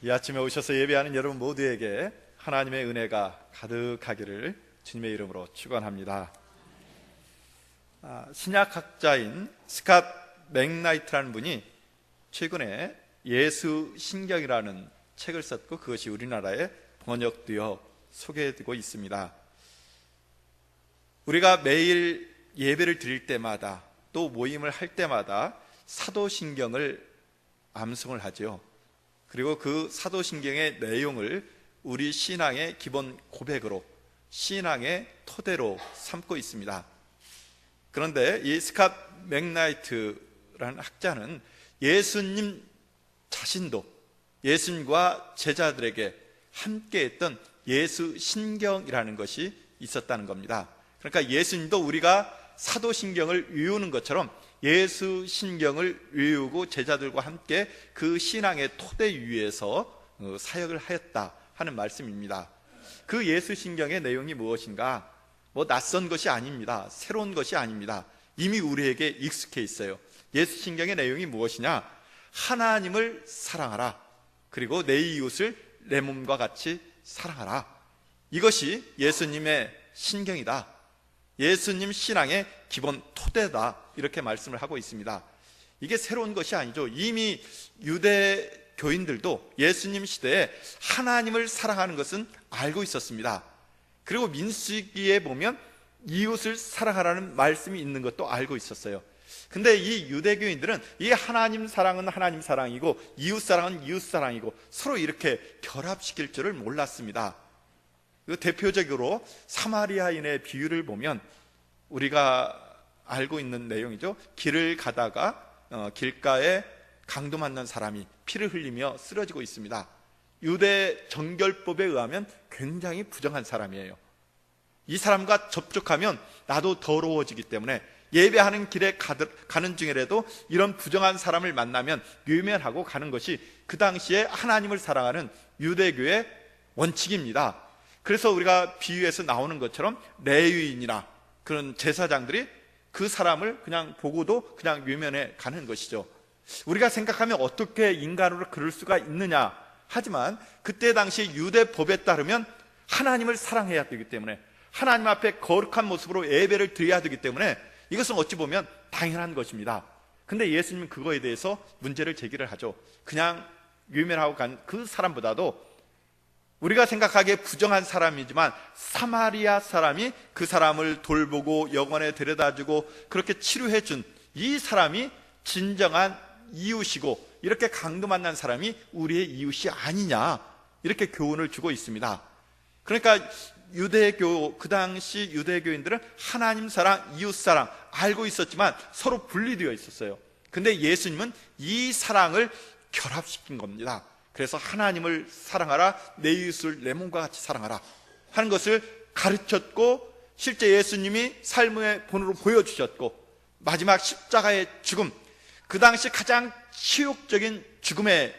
이 아침에 오셔서 예배하는 여러분 모두에게 하나님의 은혜가 가득하기를 주님의 이름으로 축원합니다. 신약학자인 스캇 맥나이트라는 분이 최근에 예수 신경이라는 책을 썼고 그것이 우리나라에 번역되어 소개되고 있습니다. 우리가 매일 예배를 드릴 때마다 또 모임을 할 때마다 사도신경을 암송을 하죠. 그리고 그 사도신경의 내용을 우리 신앙의 기본 고백으로, 신앙의 토대로 삼고 있습니다. 그런데 이 스캇 맥나이트라는 학자는 예수님 자신도 예수님과 제자들에게 함께했던 예수 신경이라는 것이 있었다는 겁니다. 그러니까 예수님도 우리가 사도신경을 외우는 것처럼 예수 신경을 외우고 제자들과 함께 그 신앙의 토대 위에서 사역을 하였다 하는 말씀입니다. 그 예수 신경의 내용이 무엇인가? 낯선 것이 아닙니다. 새로운 것이 아닙니다. 이미 우리에게 익숙해 있어요. 예수 신경의 내용이 무엇이냐? 하나님을 사랑하라. 그리고 내 이웃을 내 몸과 같이 사랑하라. 이것이 예수님의 신경이다. 예수님 신앙의 기본 토대다. 이렇게 말씀을 하고 있습니다. 이게 새로운 것이 아니죠. 이미 유대교인들도 예수님 시대에 하나님을 사랑하는 것은 알고 있었습니다. 그리고 민수기에 보면 이웃을 사랑하라는 말씀이 있는 것도 알고 있었어요. 근데 이 유대교인들은 이 하나님 사랑은 하나님 사랑이고 이웃 사랑은 이웃 사랑이고 서로 이렇게 결합시킬 줄을 몰랐습니다. 대표적으로 사마리아인의 비유를 보면 우리가 알고 있는 내용이죠. 길을 가다가 길가에 강도 만난 사람이 피를 흘리며 쓰러지고 있습니다. 유대 정결법에 의하면 굉장히 부정한 사람이에요. 이 사람과 접촉하면 나도 더러워지기 때문에 예배하는 길에 가는 중이라도 이런 부정한 사람을 만나면 외면하고 가는 것이 그 당시에 하나님을 사랑하는 유대교의 원칙입니다. 그래서 우리가 비유에서 나오는 것처럼 레위인이나 그런 제사장들이 그 사람을 그냥 보고도 그냥 외면해 가는 것이죠. 우리가 생각하면 어떻게 인간으로 그럴 수가 있느냐 하지만 그때 당시 유대법에 따르면 하나님을 사랑해야 되기 때문에 하나님 앞에 거룩한 모습으로 예배를 드려야 되기 때문에 이것은 어찌 보면 당연한 것입니다. 근데 예수님은 그거에 대해서 문제를 제기를 하죠. 그냥 외면하고 간 그 사람보다도 우리가 생각하기에 부정한 사람이지만 사마리아 사람이 그 사람을 돌보고 병원에 데려다주고 그렇게 치료해준 이 사람이 진정한 이웃이고 이렇게 강도 만난 사람이 우리의 이웃이 아니냐 이렇게 교훈을 주고 있습니다. 그러니까 유대교, 그 당시 유대교인들은 하나님 사랑, 이웃 사랑 알고 있었지만 서로 분리되어 있었어요. 근데 예수님은 이 사랑을 결합시킨 겁니다. 그래서 하나님을 사랑하라, 내 이웃을 내 몸과 같이 사랑하라 하는 것을 가르쳤고 실제 예수님이 삶의 본으로 보여주셨고 마지막 십자가의 죽음, 그 당시 가장 치욕적인 죽음의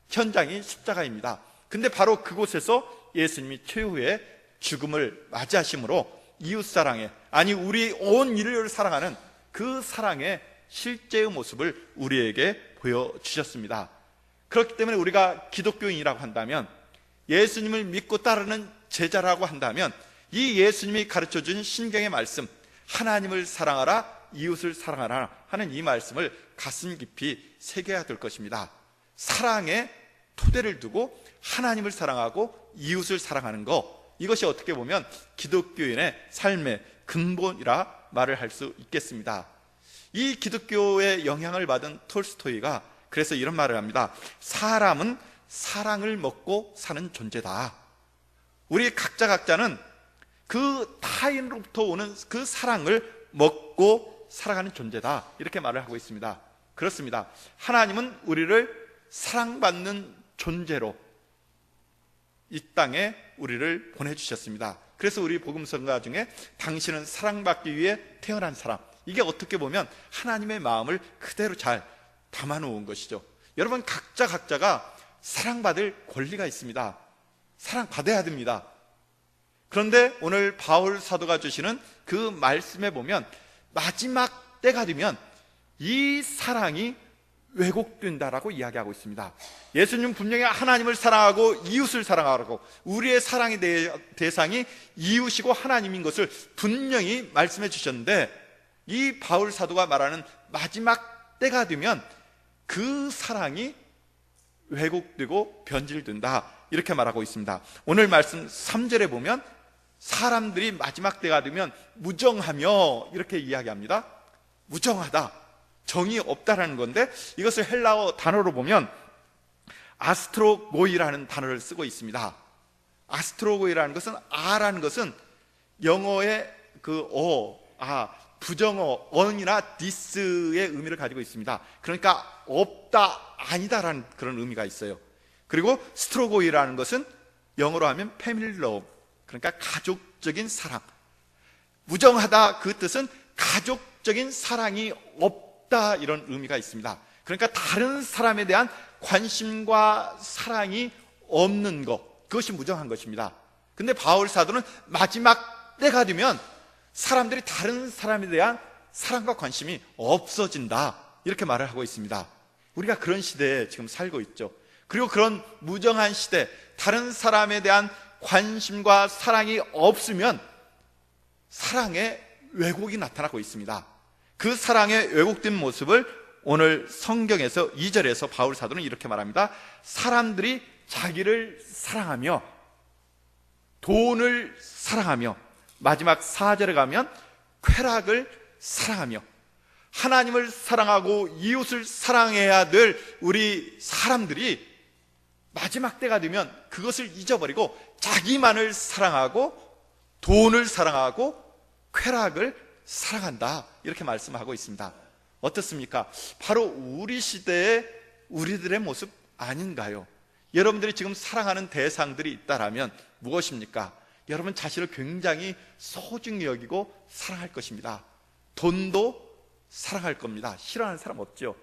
현장이 십자가입니다. 근데 바로 그곳에서 예수님이 최후의 죽음을 맞이하심으로 이웃사랑에, 아니 우리 온 인류를 사랑하는 그 사랑의 실제의 모습을 우리에게 보여주셨습니다. 그렇기 때문에 우리가 기독교인이라고 한다면, 예수님을 믿고 따르는 제자라고 한다면 이 예수님이 가르쳐준 신경의 말씀, 하나님을 사랑하라, 이웃을 사랑하라 하는 이 말씀을 가슴 깊이 새겨야 될 것입니다. 사랑의 토대를 두고 하나님을 사랑하고 이웃을 사랑하는 것, 이것이 어떻게 보면 기독교인의 삶의 근본이라 말을 할 수 있겠습니다. 이 기독교의 영향을 받은 톨스토이가 그래서 이런 말을 합니다. 사람은 사랑을 먹고 사는 존재다. 우리 각자는 그 타인으로부터 오는 그 사랑을 먹고 살아가는 존재다, 이렇게 말을 하고 있습니다. 그렇습니다. 하나님은 우리를 사랑받는 존재로 이 땅에 우리를 보내주셨습니다. 그래서 우리 복음성가 중에 당신은 사랑받기 위해 태어난 사람, 이게 어떻게 보면 하나님의 마음을 그대로 잘 담아놓은 것이죠. 여러분 각자가 사랑받을 권리가 있습니다. 사랑받아야 됩니다. 그런데 오늘 바울 사도가 주시는 그 말씀에 보면 마지막 때가 되면 이 사랑이 왜곡된다라고 이야기하고 있습니다. 예수님은 분명히 하나님을 사랑하고 이웃을 사랑하라고, 우리의 사랑의 대상이 이웃이고 하나님인 것을 분명히 말씀해 주셨는데, 이 바울 사도가 말하는 마지막 때가 되면 그 사랑이 왜곡되고 변질된다, 이렇게 말하고 있습니다. 오늘 말씀 3절에 보면 사람들이 마지막 때가 되면 무정하며 이렇게 이야기합니다. 무정하다, 정이 없다라는 건데, 이것을 헬라어 단어로 보면 아스트로고이라는 단어를 쓰고 있습니다. 아스트로고이라는 것은, 아라는 것은 영어의 부정어 on이나 this의 의미를 가지고 있습니다. 그러니까 없다, 아니다라는 그런 의미가 있어요. 그리고 스트로고이라는 것은 영어로 하면 패밀리 러브, 그러니까 가족적인 사랑. 무정하다, 그 뜻은 가족적인 사랑이 없다, 이런 의미가 있습니다. 그러니까 다른 사람에 대한 관심과 사랑이 없는 것, 그것이 무정한 것입니다. 근데 바울 사도는 마지막 때가 되면 사람들이 다른 사람에 대한 사랑과 관심이 없어진다, 이렇게 말을 하고 있습니다. 우리가 그런 시대에 지금 살고 있죠. 그리고 그런 무정한 시대, 다른 사람에 대한 관심과 사랑이 없으면 사랑의 왜곡이 나타나고 있습니다. 그 사랑의 왜곡된 모습을 오늘 성경에서 2절에서 바울 사도는 이렇게 말합니다. 사람들이 자기를 사랑하며 돈을 사랑하며, 마지막 4절에 가면 쾌락을 사랑하며, 하나님을 사랑하고 이웃을 사랑해야 될 우리 사람들이 마지막 때가 되면 그것을 잊어버리고 자기만을 사랑하고 돈을 사랑하고 쾌락을 사랑한다, 이렇게 말씀하고 있습니다. 어떻습니까? 바로 우리 시대의 우리들의 모습 아닌가요? 여러분들이 지금 사랑하는 대상들이 있다라면 무엇입니까? 여러분 자신을 굉장히 소중히 여기고 사랑할 것입니다. 돈도 사랑할 겁니다. 싫어하는 사람 없죠.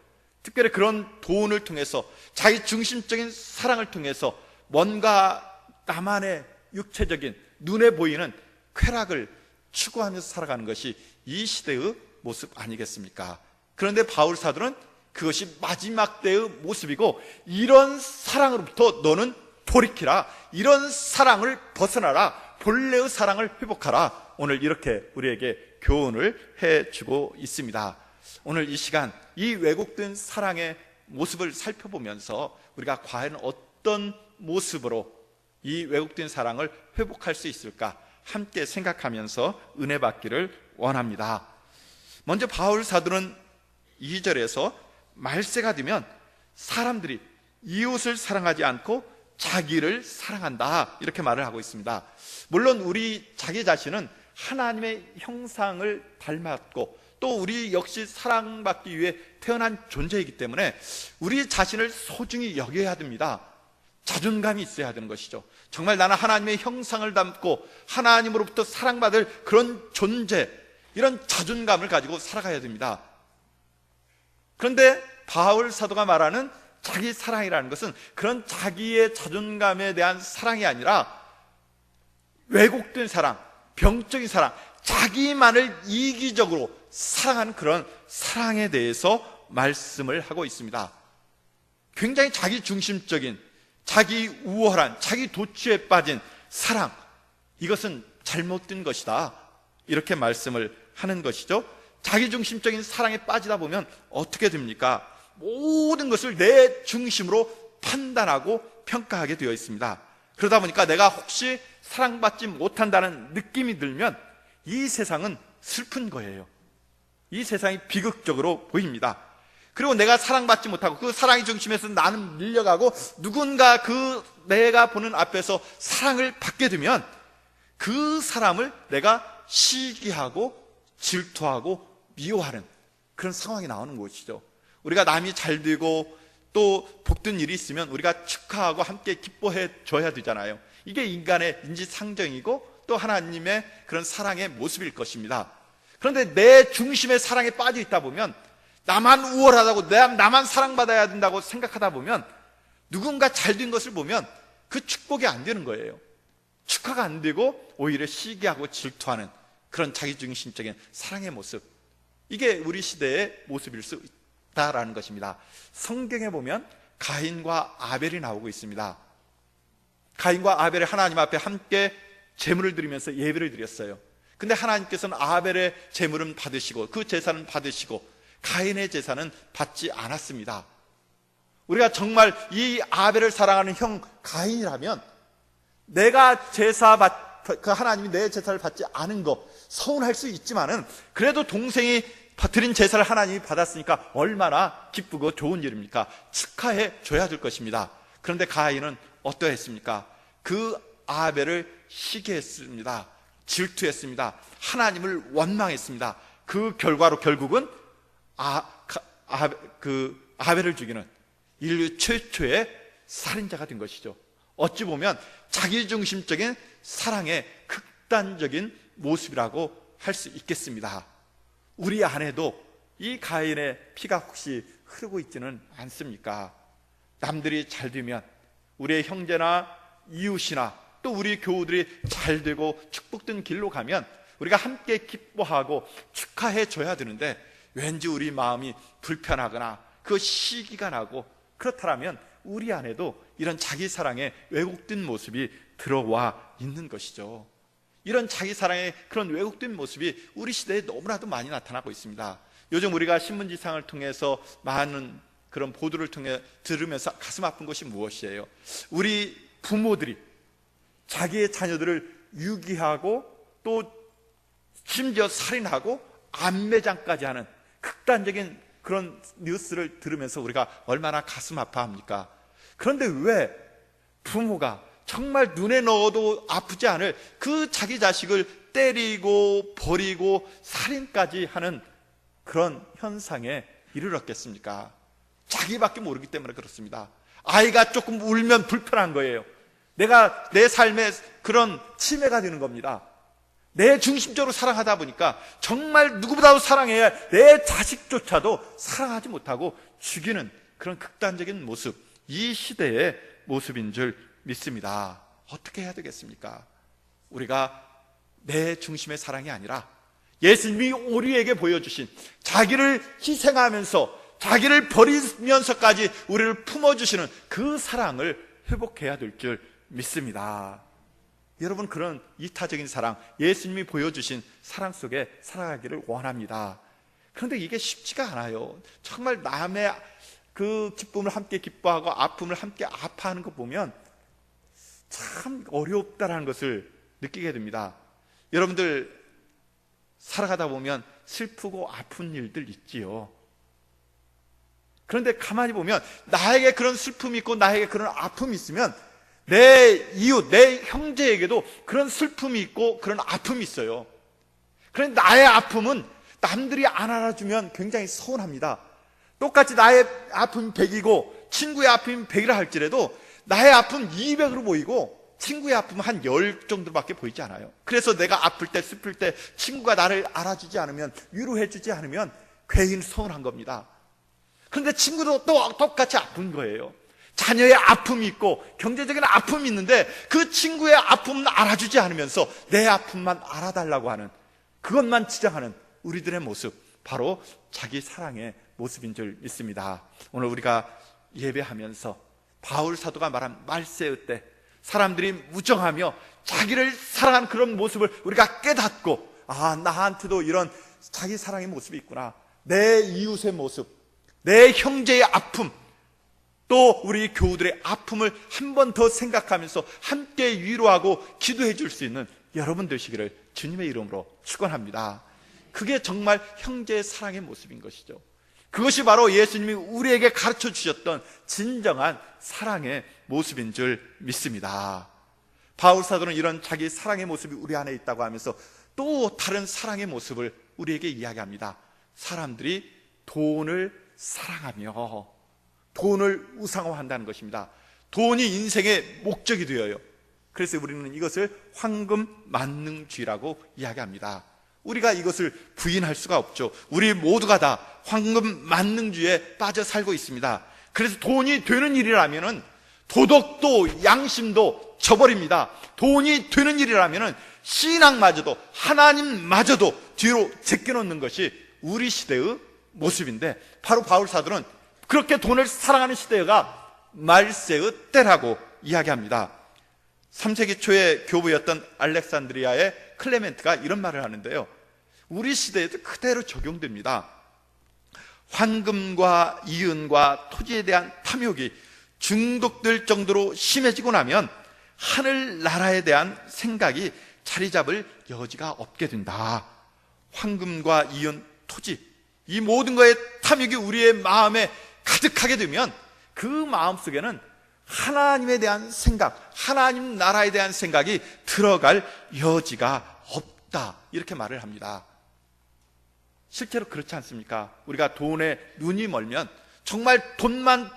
특별히 그런 돈을 통해서, 자기 중심적인 사랑을 통해서 뭔가 나만의 육체적인 눈에 보이는 쾌락을 추구하면서 살아가는 것이 이 시대의 모습 아니겠습니까? 그런데 바울 사도는 그것이 마지막 때의 모습이고, 이런 사랑으로부터 너는 돌이키라, 이런 사랑을 벗어나라, 본래의 사랑을 회복하라, 오늘 이렇게 우리에게 교훈을 해주고 있습니다. 오늘 이 시간 이 왜곡된 사랑의 모습을 살펴보면서 우리가 과연 어떤 모습으로 이 왜곡된 사랑을 회복할 수 있을까 함께 생각하면서 은혜 받기를 원합니다. 먼저 바울 사도는 2절에서 말세가 되면 사람들이 이웃을 사랑하지 않고 자기를 사랑한다, 이렇게 말을 하고 있습니다. 물론 우리 자기 자신은 하나님의 형상을 닮았고 또 우리 역시 사랑받기 위해 태어난 존재이기 때문에 우리 자신을 소중히 여겨야 됩니다. 자존감이 있어야 되는 것이죠. 정말 나는 하나님의 형상을 담고 하나님으로부터 사랑받을 그런 존재, 이런 자존감을 가지고 살아가야 됩니다. 그런데 바울 사도가 말하는 자기 사랑이라는 것은 그런 자기의 자존감에 대한 사랑이 아니라 왜곡된 사랑, 병적인 사랑, 자기만을 이기적으로 사랑하는 그런 사랑에 대해서 말씀을 하고 있습니다. 굉장히 자기 중심적인, 자기 우월한, 자기 도취에 빠진 사랑, 이것은 잘못된 것이다, 이렇게 말씀을 하는 것이죠. 자기 중심적인 사랑에 빠지다 보면 어떻게 됩니까? 모든 것을 내 중심으로 판단하고 평가하게 되어 있습니다. 그러다 보니까 내가 혹시 사랑받지 못한다는 느낌이 들면 이 세상은 슬픈 거예요. 이 세상이 비극적으로 보입니다. 그리고 내가 사랑받지 못하고 그 사랑의 중심에서 나는 밀려가고 누군가 그 내가 보는 앞에서 사랑을 받게 되면 그 사람을 내가 시기하고 질투하고 미워하는 그런 상황이 나오는 것이죠. 우리가 남이 잘 되고 또 복된 일이 있으면 우리가 축하하고 함께 기뻐해 줘야 되잖아요. 이게 인간의 인지상정이고 또 하나님의 그런 사랑의 모습일 것입니다. 그런데 내 중심의 사랑에 빠져 있다 보면, 나만 우월하다고, 나만 사랑받아야 된다고 생각하다 보면, 누군가 잘된 것을 보면 그 축복이 안 되는 거예요. 축하가 안 되고 오히려 시기하고 질투하는 그런 자기중심적인 사랑의 모습, 이게 우리 시대의 모습일 수 다라는 것입니다. 성경에 보면 가인과 아벨이 나오고 있습니다. 가인과 아벨이 하나님 앞에 함께 제물을 드리면서 예배를 드렸어요. 근데 하나님께서는 아벨의 제물은 받으시고 그 제사는 받으시고 가인의 제사는 받지 않았습니다. 우리가 정말 이 아벨을 사랑하는 형 가인이라면 내가 그 하나님이 내 제사를 받지 않은 거 서운할 수 있지만은 그래도 동생이 드린 제사를 하나님이 받았으니까 얼마나 기쁘고 좋은 일입니까? 축하해 줘야 될 것입니다. 그런데 가인은 어떠했습니까? 그 아벨을 시기했습니다. 질투했습니다. 하나님을 원망했습니다. 그 결과로 결국은 아벨을 죽이는 인류 최초의 살인자가 된 것이죠. 어찌 보면 자기중심적인 사랑의 극단적인 모습이라고 할 수 있겠습니다. 우리 안에도 이 가인의 피가 혹시 흐르고 있지는 않습니까? 남들이 잘 되면 우리의 형제나 이웃이나 또 우리 교우들이 잘 되고 축복된 길로 가면 우리가 함께 기뻐하고 축하해 줘야 되는데 왠지 우리 마음이 불편하거나 그 시기가 나고 그렇다면 우리 안에도 이런 자기 사랑의 왜곡된 모습이 들어와 있는 것이죠. 이런 자기 사랑의 그런 왜곡된 모습이 우리 시대에 너무나도 많이 나타나고 있습니다. 요즘 우리가 신문지상을 통해서 많은 그런 보도를 통해 들으면서 가슴 아픈 것이 무엇이에요? 우리 부모들이 자기의 자녀들을 유기하고 또 심지어 살인하고 암매장까지 하는 극단적인 그런 뉴스를 들으면서 우리가 얼마나 가슴 아파합니까? 그런데 왜 부모가 정말 눈에 넣어도 아프지 않을 그 자기 자식을 때리고 버리고 살인까지 하는 그런 현상에 이르렀겠습니까? 자기밖에 모르기 때문에 그렇습니다. 아이가 조금 울면 불편한 거예요. 내가 내 삶에 그런 침해가 되는 겁니다. 내 중심적으로 사랑하다 보니까 정말 누구보다도 사랑해야 내 자식조차도 사랑하지 못하고 죽이는 그런 극단적인 모습, 이 시대의 모습인 줄 믿습니다. 어떻게 해야 되겠습니까? 우리가 내 중심의 사랑이 아니라 예수님이 우리에게 보여주신 자기를 희생하면서 자기를 버리면서까지 우리를 품어주시는 그 사랑을 회복해야 될 줄 믿습니다. 여러분, 그런 이타적인 사랑, 예수님이 보여주신 사랑 속에 살아가기를 원합니다. 그런데 이게 쉽지가 않아요. 정말 남의 그 기쁨을 함께 기뻐하고 아픔을 함께 아파하는 거 보면 참 어렵다라는 것을 느끼게 됩니다. 여러분들 살아가다 보면 슬프고 아픈 일들 있지요. 그런데 가만히 보면 나에게 그런 슬픔이 있고 나에게 그런 아픔이 있으면 내 이웃, 내 형제에게도 그런 슬픔이 있고 그런 아픔이 있어요. 그런데 나의 아픔은 남들이 안 알아주면 굉장히 서운합니다. 똑같이 나의 아픔이 100이고 친구의 아픔이 100이라 할지라도 나의 아픔 200으로 보이고 친구의 아픔은 한 10 정도밖에 보이지 않아요. 그래서 내가 아플 때 슬플 때 친구가 나를 알아주지 않으면, 위로해주지 않으면 괜히 서운한 겁니다. 그런데 친구도 또 똑같이 아픈 거예요. 자녀의 아픔이 있고 경제적인 아픔이 있는데 그 친구의 아픔은 알아주지 않으면서 내 아픔만 알아달라고 하는, 그것만 지적하는 우리들의 모습, 바로 자기 사랑의 모습인 줄 믿습니다. 오늘 우리가 예배하면서 바울 사도가 말한 말세의 때 사람들이 무정하며 자기를 사랑하는 그런 모습을 우리가 깨닫고, 아, 나한테도 이런 자기 사랑의 모습이 있구나, 내 이웃의 모습, 내 형제의 아픔, 또 우리 교우들의 아픔을 한 번 더 생각하면서 함께 위로하고 기도해 줄 수 있는 여러분 되시기를 주님의 이름으로 축원합니다. 그게 정말 형제의 사랑의 모습인 것이죠. 그것이 바로 예수님이 우리에게 가르쳐 주셨던 진정한 사랑의 모습인 줄 믿습니다. 바울 사도는 이런 자기 사랑의 모습이 우리 안에 있다고 하면서 또 다른 사랑의 모습을 우리에게 이야기합니다. 사람들이 돈을 사랑하며 돈을 우상화한다는 것입니다. 돈이 인생의 목적이 되어요. 그래서 우리는 이것을 황금 만능주의라고 이야기합니다. 우리가 이것을 부인할 수가 없죠. 우리 모두가 다 황금 만능주의에 빠져 살고 있습니다. 그래서 돈이 되는 일이라면은 도덕도 양심도 저버립니다. 돈이 되는 일이라면은 신앙마저도 하나님마저도 뒤로 제껴놓는 것이 우리 시대의 모습인데, 바로 바울 사도는 그렇게 돈을 사랑하는 시대가 말세의 때라고 이야기합니다. 3세기 초의 교부였던 알렉산드리아의 클레멘트가 이런 말을 하는데요, 우리 시대에도 그대로 적용됩니다. 황금과 이은과 토지에 대한 탐욕이 중독될 정도로 심해지고 나면 하늘나라에 대한 생각이 자리 잡을 여지가 없게 된다. 황금과 이은, 토지, 이 모든 것의 탐욕이 우리의 마음에 가득하게 되면 그 마음속에는 하나님에 대한 생각, 하나님 나라에 대한 생각이 들어갈 여지가 없다, 이렇게 말을 합니다. 실제로 그렇지 않습니까? 우리가 돈에 눈이 멀면, 정말 돈만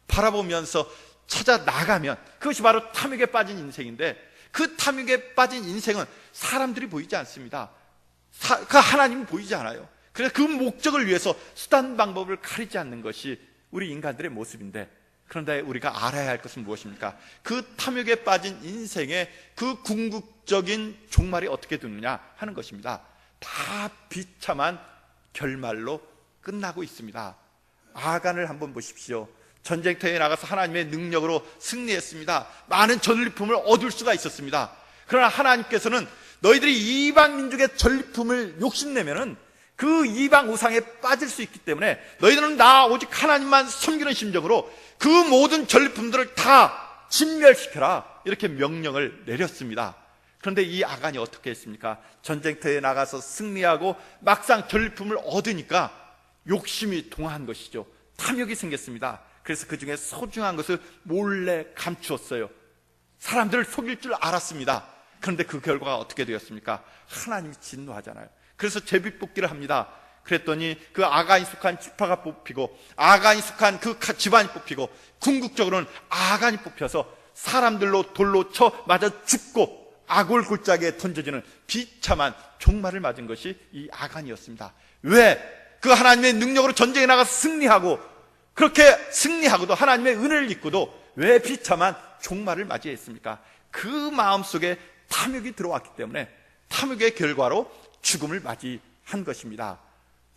바라보면서 찾아 나가면 그것이 바로 탐욕에 빠진 인생인데, 그 탐욕에 빠진 인생은 사람들이 보이지 않습니다. 그 하나님은 보이지 않아요. 그래서 그 목적을 위해서 수단 방법을 가리지 않는 것이 우리 인간들의 모습인데, 그런데 우리가 알아야 할 것은 무엇입니까? 그 탐욕에 빠진 인생의 그 궁극적인 종말이 어떻게 되느냐 하는 것입니다. 다 비참한 결말로 끝나고 있습니다. 아간을 한번 보십시오. 전쟁터에 나가서 하나님의 능력으로 승리했습니다. 많은 전리품을 얻을 수가 있었습니다. 그러나 하나님께서는 너희들이 이방 민족의 전리품을 욕심내면은 그 이방 우상에 빠질 수 있기 때문에 너희들은 나 오직 하나님만 섬기는 심정으로 그 모든 전리품들을 다 진멸시켜라, 이렇게 명령을 내렸습니다. 그런데 이 아간이 어떻게 했습니까? 전쟁터에 나가서 승리하고 막상 전리품을 얻으니까 욕심이 동한 것이죠. 탐욕이 생겼습니다. 그래서 그 중에 소중한 것을 몰래 감추었어요. 사람들을 속일 줄 알았습니다. 그런데 그 결과가 어떻게 되었습니까? 하나님이 진노하잖아요. 그래서 제비뽑기를 합니다. 그랬더니 그 아간이 속한 지파가 뽑히고, 아간이 속한 그 집안이 뽑히고, 궁극적으로는 아간이 뽑혀서 사람들로 돌로 쳐 맞아 죽고 아골 골짜기에 던져지는 비참한 종말을 맞은 것이 이 아간이었습니다. 왜? 그 하나님의 능력으로 전쟁에 나가서 승리하고, 그렇게 승리하고도 하나님의 은혜를 입고도 왜 비참한 종말을 맞이했습니까? 그 마음속에 탐욕이 들어왔기 때문에 탐욕의 결과로 죽음을 맞이한 것입니다.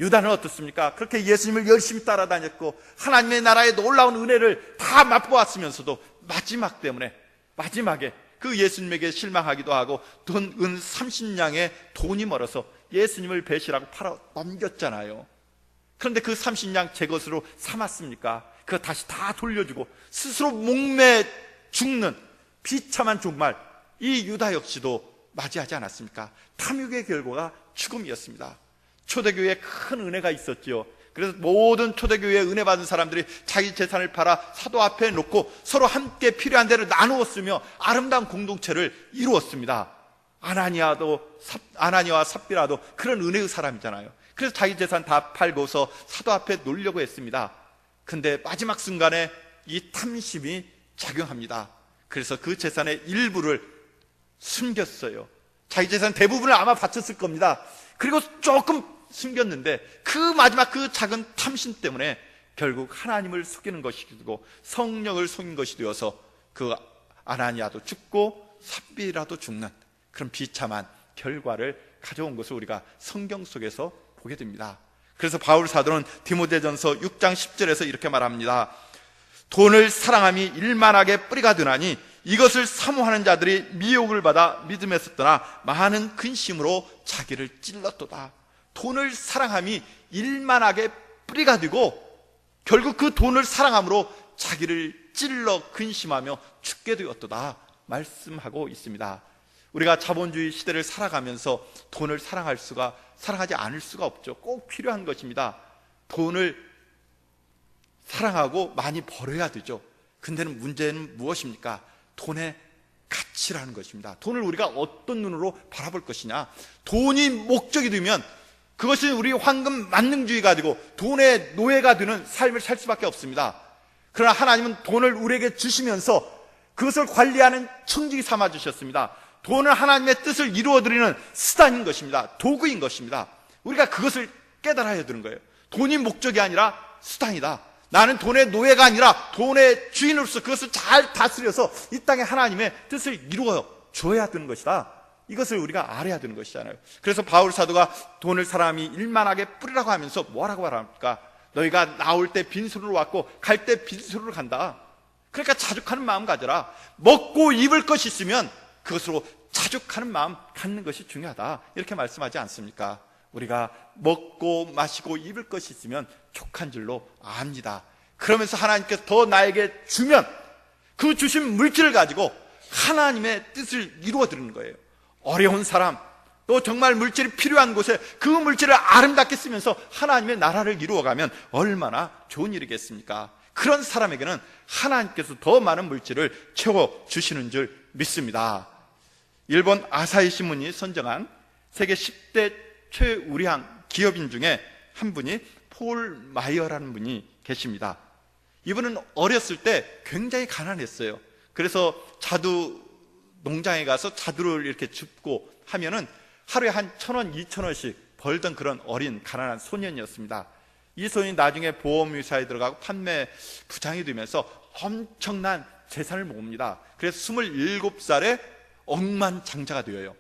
유다는 어떻습니까? 그렇게 예수님을 열심히 따라다녔고 하나님의 나라의 놀라운 은혜를 다 맛보았으면서도 마지막에 그 예수님에게 실망하기도 하고 돈 은 30냥의 돈이 멀어서 예수님을 배신하고 팔아 넘겼잖아요. 그런데 그 30냥 제 것으로 삼았습니까? 그거 다시 다 돌려주고 스스로 목매 죽는 비참한 종말, 이 유다 역시도 맞이하지 않았습니까? 탐욕의 결과가 죽음이었습니다. 초대교회에 큰 은혜가 있었죠. 그래서 모든 초대교회에 은혜 받은 사람들이 자기 재산을 팔아 사도 앞에 놓고 서로 함께 필요한 대로 나누었으며 아름다운 공동체를 이루었습니다. 아나니아와 삽비라도 그런 은혜의 사람이잖아요. 그래서 자기 재산 다 팔고서 사도 앞에 놓으려고 했습니다. 근데 마지막 순간에 이 탐심이 작용합니다. 그래서 그 재산의 일부를 숨겼어요. 자기 재산 대부분을 아마 바쳤을 겁니다. 그리고 조금 숨겼는데 그 마지막 그 작은 탐심 때문에 결국 하나님을 속이는 것이고 성령을 속인 것이 되어서 그 아나니아도 죽고 삽비라도 죽는 그런 비참한 결과를 가져온 것을 우리가 성경 속에서 보게 됩니다. 그래서 바울 사도는 디모데전서 6장 10절에서 이렇게 말합니다. 돈을 사랑함이 일만하게 뿌리가 되나니 이것을 사모하는 자들이 미혹을 받아 믿음에서 떠나 많은 근심으로 자기를 찔렀도다. 돈을 사랑함이 일만하게 뿌리가 되고 결국 그 돈을 사랑함으로 자기를 찔러 근심하며 죽게 되었도다 말씀하고 있습니다. 우리가 자본주의 시대를 살아가면서 돈을 사랑하지 않을 수가 없죠. 꼭 필요한 것입니다. 돈을 사랑하고 많이 벌어야 되죠. 근데 문제는 무엇입니까? 돈의 가치라는 것입니다. 돈을 우리가 어떤 눈으로 바라볼 것이냐. 돈이 목적이 되면 그것이 우리 황금 만능주의가 되고 돈의 노예가 되는 삶을 살 수밖에 없습니다. 그러나 하나님은 돈을 우리에게 주시면서 그것을 관리하는 청지기 삼아 주셨습니다. 돈은 하나님의 뜻을 이루어드리는 수단인 것입니다. 도구인 것입니다. 우리가 그것을 깨달아야 되는 거예요. 돈이 목적이 아니라 수단이다. 나는 돈의 노예가 아니라 돈의 주인으로서 그것을 잘 다스려서 이 땅에 하나님의 뜻을 이루어 줘야 되는 것이다. 이것을 우리가 알아야 되는 것이잖아요. 그래서 바울 사도가 돈을 사람이 일만하게 뿌리라고 하면서 뭐라고 말합니까? 너희가 나올 때 빈손으로 왔고 갈 때 빈손으로 간다. 그러니까 자족하는 마음 가져라. 먹고 입을 것이 있으면 그것으로 자족하는 마음 갖는 것이 중요하다. 이렇게 말씀하지 않습니까? 우리가 먹고 마시고 입을 것이 있으면 족한 줄로 압니다. 그러면서 하나님께서 더 나에게 주면 그 주신 물질을 가지고 하나님의 뜻을 이루어 드리는 거예요. 어려운 사람, 또 정말 물질이 필요한 곳에 그 물질을 아름답게 쓰면서 하나님의 나라를 이루어가면 얼마나 좋은 일이겠습니까? 그런 사람에게는 하나님께서 더 많은 물질을 채워주시는 줄 믿습니다. 일본 아사히 신문이 선정한 세계 10대 최우량 기업인 중에 한 분이 폴 마이어라는 분이 계십니다. 이분은 어렸을 때 굉장히 가난했어요. 그래서 자두 농장에 가서 자두를 이렇게 줍고 하면은 하루에 한 1,000원, 2,000원씩 벌던 그런 어린 가난한 소년이었습니다. 이 소년이 나중에 보험회사에 들어가고 판매 부장이 되면서 엄청난 재산을 모읍니다. 그래서 27살에 억만장자가 되어요.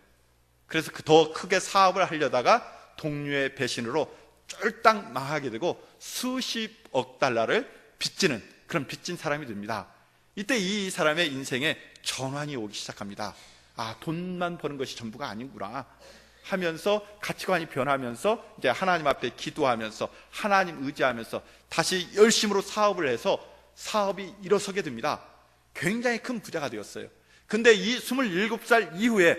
그래서 더 크게 사업을 하려다가 동료의 배신으로 쫄딱 망하게 되고 수십억 달러를 빚지는 그런 빚진 사람이 됩니다. 이때 이 사람의 인생에 전환이 오기 시작합니다. 아, 돈만 버는 것이 전부가 아니구나 하면서 가치관이 변하면서 이제 하나님 앞에 기도하면서 하나님 의지하면서 다시 열심으로 사업을 해서 사업이 일어서게 됩니다. 굉장히 큰 부자가 되었어요. 근데 이 27살 이후에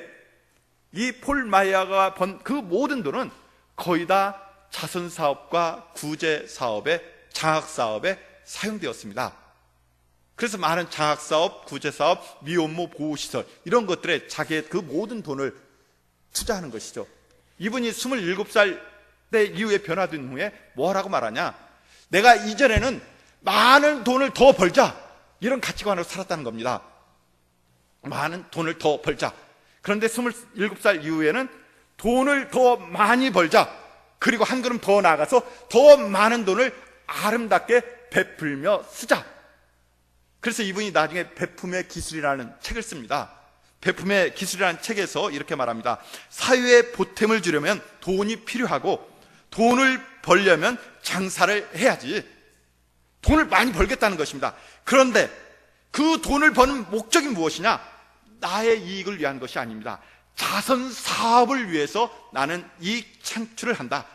이 폴 마이어가 번 그 모든 돈은 거의 다 자선 사업과 구제 사업에 장학 사업에 사용되었습니다. 그래서 많은 장학 사업, 구제 사업, 미혼모 보호 시설 이런 것들에 자기의 그 모든 돈을 투자하는 것이죠. 이분이 27살 때 이후에 변화된 후에 뭐라고 말하냐? 내가 이전에는 많은 돈을 더 벌자 이런 가치관으로 살았다는 겁니다. 많은 돈을 더 벌자. 그런데 27살 이후에는 돈을 더 많이 벌자. 그리고 한 걸음 더 나아가서 더 많은 돈을 아름답게 베풀며 쓰자. 그래서 이분이 나중에 베품의 기술이라는 책을 씁니다. 베품의 기술이라는 책에서 이렇게 말합니다. 사회에 보탬을 주려면 돈이 필요하고 돈을 벌려면 장사를 해야지. 돈을 많이 벌겠다는 것입니다. 그런데 그 돈을 버는 목적이 무엇이냐? 나의 이익을 위한 것이 아닙니다. 자선 사업을 위해서 나는 이익 창출을 한다.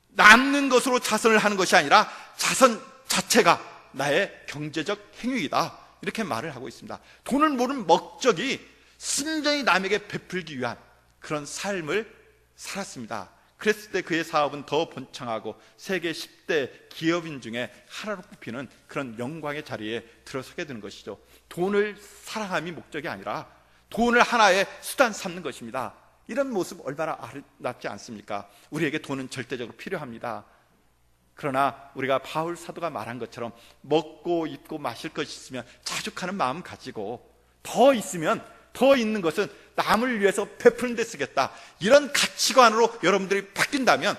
남는 것으로 자선을 하는 것이 아니라 자선 자체가 나의 경제적 행위이다. 이렇게 말을 하고 있습니다. 돈을 버는 목적이 순전히 남에게 베풀기 위한 그런 삶을 살았습니다. 그랬을 때 그의 사업은 더 번창하고 세계 10대 기업인 중에 하나로 뽑히는 그런 영광의 자리에 들어서게 되는 것이죠. 돈을 사랑함이 목적이 아니라 돈을 하나의 수단 삼는 것입니다. 이런 모습 얼마나 아름답지 않습니까? 우리에게 돈은 절대적으로 필요합니다. 그러나 우리가 바울 사도가 말한 것처럼 먹고 입고 마실 것이 있으면 자족하는 마음 가지고 더 있으면 더 있는 것은 남을 위해서 베푸는 데 쓰겠다. 이런 가치관으로 여러분들이 바뀐다면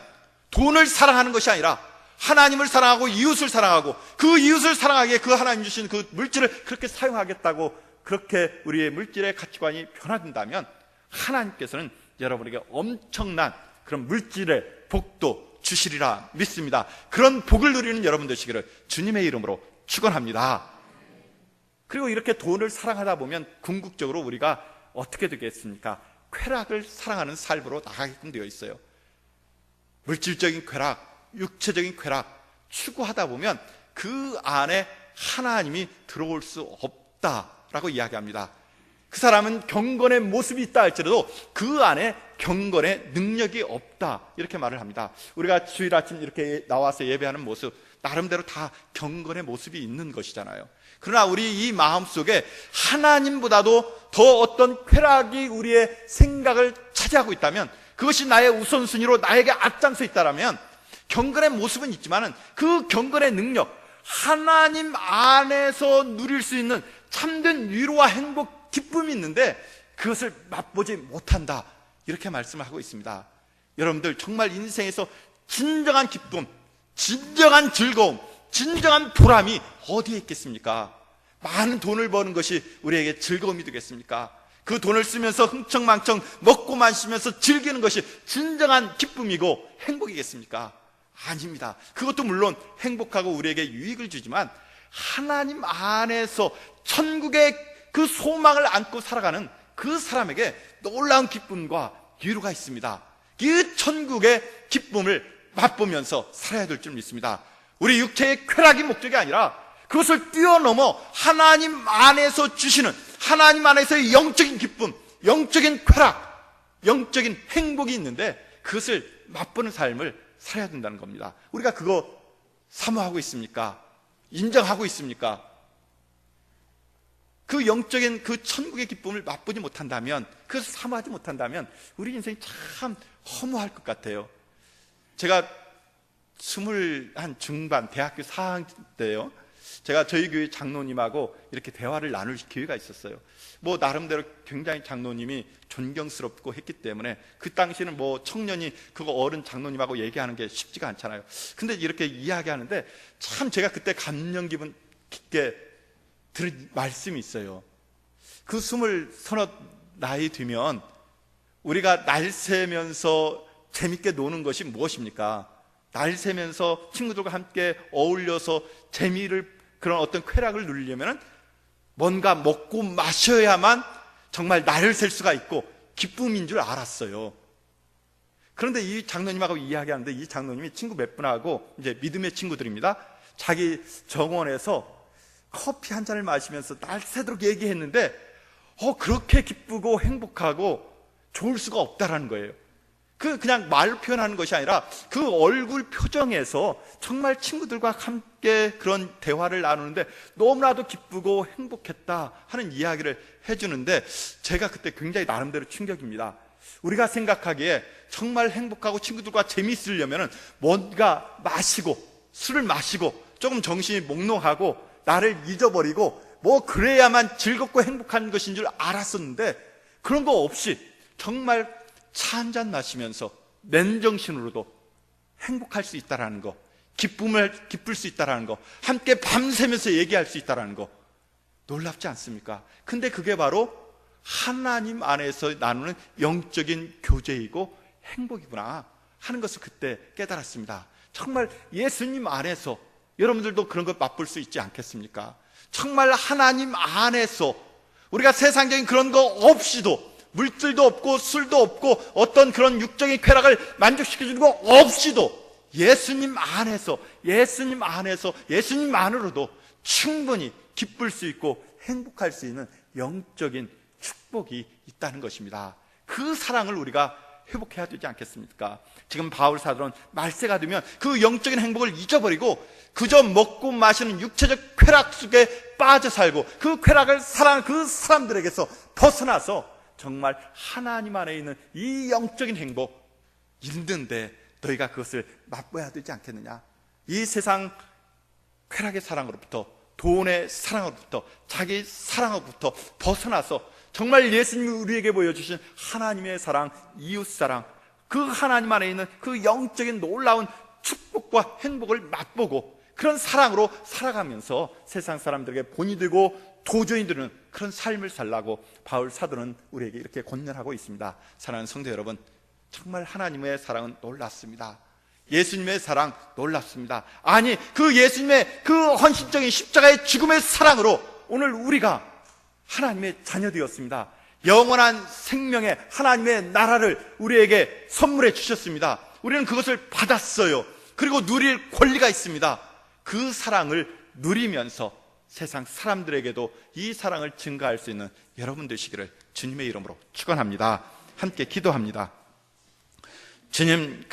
돈을 사랑하는 것이 아니라 하나님을 사랑하고 이웃을 사랑하고 그 이웃을 사랑하기에 그 하나님 주신 그 물질을 그렇게 사용하겠다고 그렇게 우리의 물질의 가치관이 변화된다면 하나님께서는 여러분에게 엄청난 그런 물질의 복도 주시리라 믿습니다. 그런 복을 누리는 여러분 되시기를 주님의 이름으로 축원합니다. 그리고 이렇게 돈을 사랑하다 보면 궁극적으로 우리가 어떻게 되겠습니까? 쾌락을 사랑하는 삶으로 나가게끔 되어 있어요. 물질적인 쾌락, 육체적인 쾌락 추구하다 보면 그 안에 하나님이 들어올 수 없다라고 이야기합니다. 그 사람은 경건의 모습이 있다 할지라도 그 안에 경건의 능력이 없다 이렇게 말을 합니다. 우리가 주일 아침 이렇게 나와서 예배하는 모습 나름대로 다 경건의 모습이 있는 것이잖아요. 그러나 우리 이 마음속에 하나님보다도 더 어떤 쾌락이 우리의 생각을 차지하고 있다면 그것이 나의 우선순위로 나에게 앞장서 있다면 경건의 모습은 있지만 그 경건의 능력 하나님 안에서 누릴 수 있는 참된 위로와 행복, 기쁨이 있는데 그것을 맛보지 못한다 이렇게 말씀을 하고 있습니다. 여러분들 정말 인생에서 진정한 기쁨, 진정한 즐거움, 진정한 보람이 어디에 있겠습니까? 많은 돈을 버는 것이 우리에게 즐거움이 되겠습니까? 그 돈을 쓰면서 흥청망청 먹고 마시면서 즐기는 것이 진정한 기쁨이고 행복이겠습니까? 아닙니다. 그것도 물론 행복하고 우리에게 유익을 주지만 하나님 안에서 천국의 그 소망을 안고 살아가는 그 사람에게 놀라운 기쁨과 위로가 있습니다. 그 천국의 기쁨을 맛보면서 살아야 될 줄 믿습니다. 우리 육체의 쾌락이 목적이 아니라 그것을 뛰어넘어 하나님 안에서 주시는, 하나님 안에서의 영적인 기쁨, 영적인 쾌락, 영적인 행복이 있는데 그것을 맛보는 삶을 살아야 된다는 겁니다. 우리가 그거 사모하고 있습니까? 인정하고 있습니까? 그 영적인 그 천국의 기쁨을 맛보지 못한다면, 그것을 사모하지 못한다면 우리 인생이 참 허무할 것 같아요. 제가 20 중반 대학교 4학년 때요, 제가 저희 교회 장로님하고 이렇게 대화를 나눌 기회가 있었어요. 뭐 나름대로 굉장히 장로님이 존경스럽고 했기 때문에 그 당시에는 뭐 청년이 그거 어른 장로님하고 얘기하는 게 쉽지가 않잖아요. 근데 이렇게 이야기하는데 참 제가 그때 감명 깊게 들은 말씀이 있어요. 그 20 서너 나이 되면 우리가 날 새면서 재밌게 노는 것이 무엇입니까? 날 새면서 친구들과 함께 어울려서 재미를, 그런 어떤 쾌락을 누리려면 뭔가 먹고 마셔야만 정말 날을 셀 수가 있고 기쁨인 줄 알았어요. 그런데 이 장로님하고 이야기하는데 이 장로님이 친구 몇 분하고 이제 믿음의 친구들입니다. 자기 정원에서 커피 한 잔을 마시면서 날 새도록 얘기했는데 그렇게 기쁘고 행복하고 좋을 수가 없다라는 거예요. 그냥 말로 표현하는 것이 아니라 그 얼굴 표정에서 정말 친구들과 함께 그런 대화를 나누는데 너무나도 기쁘고 행복했다 하는 이야기를 해주는데 제가 그때 굉장히 나름대로 충격입니다. 우리가 생각하기에 정말 행복하고 친구들과 재미있으려면 뭔가 마시고, 술을 마시고 조금 정신이 몽롱하고 나를 잊어버리고 뭐 그래야만 즐겁고 행복한 것인 줄 알았었는데 그런 거 없이 정말 차 한 잔 마시면서 맨정신으로도 행복할 수 있다라는 거, 기쁠 수 있다라는 거, 함께 밤새면서 얘기할 수 있다라는 거, 놀랍지 않습니까? 근데 그게 바로 하나님 안에서 나누는 영적인 교제이고 행복이구나 하는 것을 그때 깨달았습니다. 정말 예수님 안에서 여러분들도 그런 걸 맛볼 수 있지 않겠습니까? 정말 하나님 안에서 우리가 세상적인 그런 거 없이도, 물질도 없고 술도 없고 어떤 그런 육적인 쾌락을 만족시켜주는 거 없이도 예수님 안에서 예수님만으로도 충분히 기쁠 수 있고 행복할 수 있는 영적인 축복이 있다는 것입니다. 그 사랑을 우리가 회복해야 되지 않겠습니까? 지금 바울 사도는 말세가 되면 그 영적인 행복을 잊어버리고 그저 먹고 마시는 육체적 쾌락 속에 빠져 살고 그 쾌락을 사랑하는 그 사람들에게서 벗어나서 정말 하나님 안에 있는 이 영적인 행복 있는데 너희가 그것을 맛봐야 되지 않겠느냐? 이 세상 쾌락의 사랑으로부터, 돈의 사랑으로부터, 자기 사랑으로부터 벗어나서 정말 예수님이 우리에게 보여주신 하나님의 사랑, 이웃 사랑, 그 하나님 안에 있는 그 영적인 놀라운 축복과 행복을 맛보고 그런 사랑으로 살아가면서 세상 사람들에게 본이 되고 도전이 되는 그런 삶을 살라고 바울 사도는 우리에게 이렇게 권면하고 있습니다. 사랑하는 성도 여러분, 정말 하나님의 사랑은 놀랍습니다. 예수님의 사랑 놀랍습니다. 아니, 그 예수님의 그 헌신적인 십자가의 죽음의 사랑으로 오늘 우리가 하나님의 자녀 되었습니다. 영원한 생명의 하나님의 나라를 우리에게 선물해 주셨습니다. 우리는 그것을 받았어요. 그리고 누릴 권리가 있습니다. 그 사랑을 누리면서 세상 사람들에게도 이 사랑을 증가할 수 있는 여러분 되시기를 주님의 이름으로 축원합니다. 함께 기도합니다. 주님,